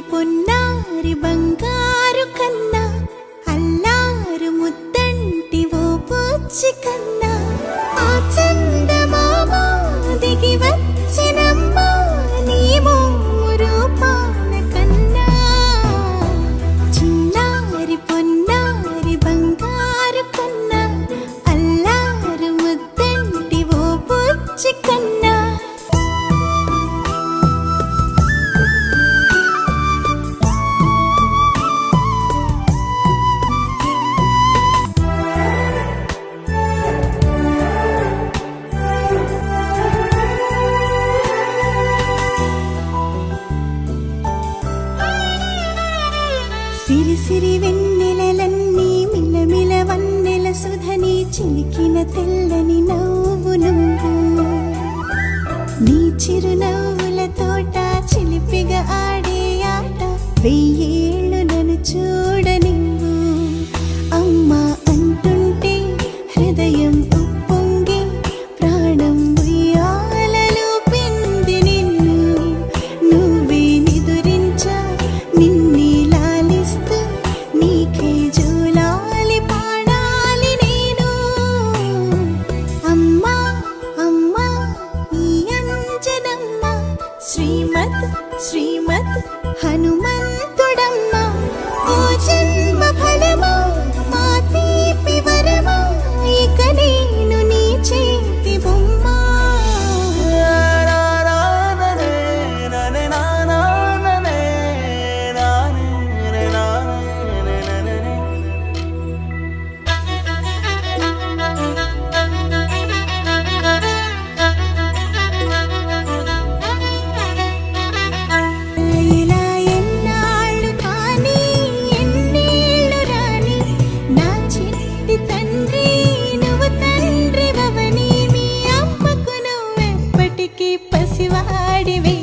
పొన్నారి బంగారు కన్నా అల్లారు ముద్దంటి ఓ పూచి కన్నా ఆ చందమామ దిగి వచ్చినమ్మ నీ రూపాల కన్నా చిన్నారి పొన్నారి బంగారు కన్నా అల్లారు ముద్దంటి ఓ పూచి కన్నా సిరి సిరి వెన్నెలలన్నీ మిలమిల వన్నెల సుధని చిలికిన తెల్లని నవ్వు నువ్వు నీ చిరునవ్వుల తోట చిలిపిగా ఆడే ఆట వెయ్యేళ్ళు నన్ను చూడనివ్వు అమ్మా అంటుంటే హృదయం ఉప్పొంగి ప్రాణం ఉయ్యాలలో పిండి నిన్ను నువ్వే నిదురించా నిన్నే నీకే జూలాలి పాడాలి నేను అమ్మా అమ్మా ఈ అంజనమ్మ శ్రీమద్ శ్రీమద్ హనుమంతుడమ్మ ఓ జన్మ ఫలమా మా తీపి వరమా ఇక నేను నీ చేతి బొమ్మ పసివాడివి